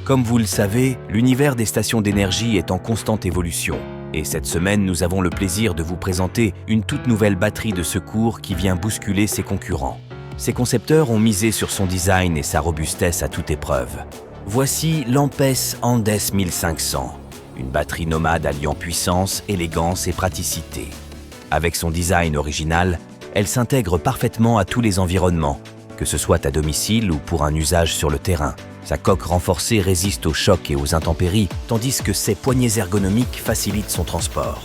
Comme vous le savez, l'univers des stations d'énergie est en constante évolution. Et cette semaine, nous avons le plaisir de vous présenter une toute nouvelle batterie de secours qui vient bousculer ses concurrents. Ses concepteurs ont misé sur son design et sa robustesse à toute épreuve. Voici l'Ampes Andes 1500, une batterie nomade alliant puissance, élégance et praticité. Avec son design original, elle s'intègre parfaitement à tous les environnements, que ce soit à domicile ou pour un usage sur le terrain. Sa coque renforcée résiste aux chocs et aux intempéries, tandis que ses poignées ergonomiques facilitent son transport.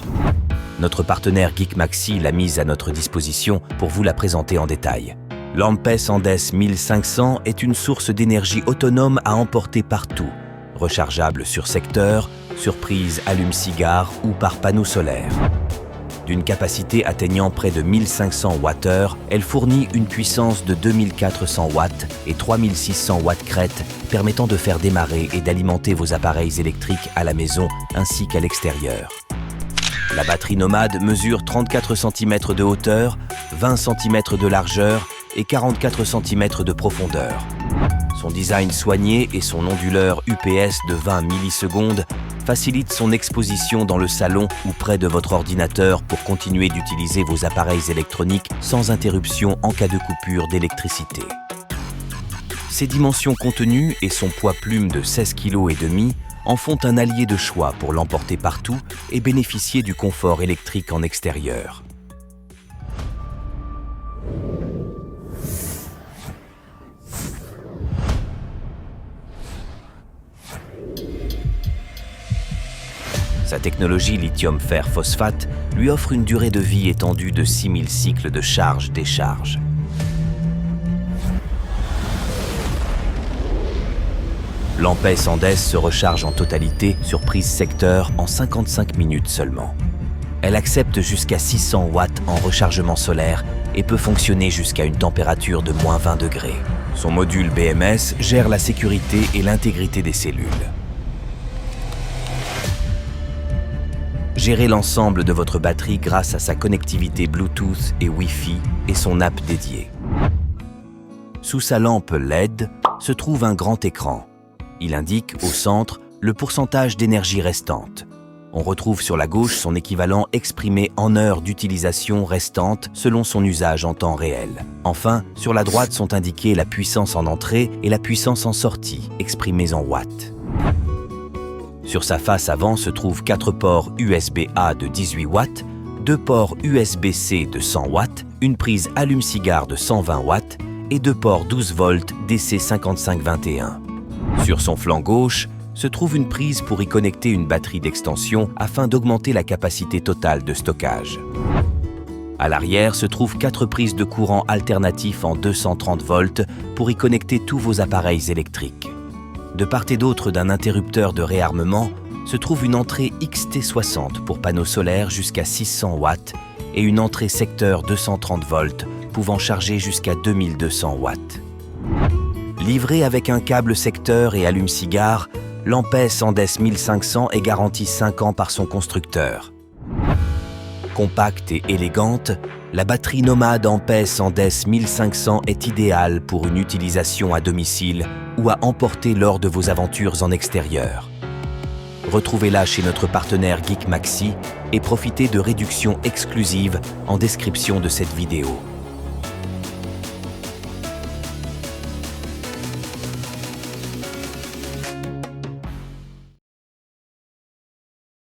Notre partenaire GeekMaxi l'a mise à notre disposition pour vous la présenter en détail. L'Ampes Andes 1500 est une source d'énergie autonome à emporter partout, rechargeable sur secteur, sur prise allume-cigare ou par panneau solaire. D'une capacité atteignant près de 1500 Wh, elle fournit une puissance de 2400 watts et 3600 watts crête, permettant de faire démarrer et d'alimenter vos appareils électriques à la maison ainsi qu'à l'extérieur. La batterie nomade mesure 34 cm de hauteur, 20 cm de largeur et 44 cm de profondeur. Son design soigné et son onduleur UPS de 20 millisecondes facilite son exposition dans le salon ou près de votre ordinateur pour continuer d'utiliser vos appareils électroniques sans interruption en cas de coupure d'électricité. Ses dimensions contenues et son poids plume de 16,5 kg en font un allié de choix pour l'emporter partout et bénéficier du confort électrique en extérieur. Sa technologie lithium-fer-phosphate lui offre une durée de vie étendue de 6000 cycles de charge-décharge. L'Ampes Andes se recharge en totalité sur prise secteur en 55 minutes seulement. Elle accepte jusqu'à 600 watts en rechargement solaire et peut fonctionner jusqu'à une température de moins 20 degrés. Son module BMS gère la sécurité et l'intégrité des cellules. Gérez l'ensemble de votre batterie grâce à sa connectivité Bluetooth et Wi-Fi et son app dédiée. Sous sa lampe LED se trouve un grand écran. Il indique au centre le pourcentage d'énergie restante. On retrouve sur la gauche son équivalent exprimé en heures d'utilisation restantes selon son usage en temps réel. Enfin, sur la droite sont indiquées la puissance en entrée et la puissance en sortie, exprimées en watts. Sur sa face avant se trouvent 4 ports USB-A de 18 watts, 2 ports USB-C de 100 watts, une prise allume-cigare de 120 watts et 2 ports 12 volts DC 5521. Sur son flanc gauche se trouve une prise pour y connecter une batterie d'extension afin d'augmenter la capacité totale de stockage. À l'arrière se trouvent 4 prises de courant alternatif en 230 volts pour y connecter tous vos appareils électriques. De part et d'autre d'un interrupteur de réarmement se trouve une entrée XT60 pour panneaux solaires jusqu'à 600 watts et une entrée secteur 230 volts pouvant charger jusqu'à 2200 watts. Livré avec un câble secteur et allume-cigare, l'Ampes Andes 1500 est garantie 5 ans par son constructeur. Compacte et élégante, la batterie nomade Ampes Andes 1500 est idéale pour une utilisation à domicile ou à emporter lors de vos aventures en extérieur. Retrouvez-la chez notre partenaire GeekMaxi et profitez de réductions exclusives en description de cette vidéo.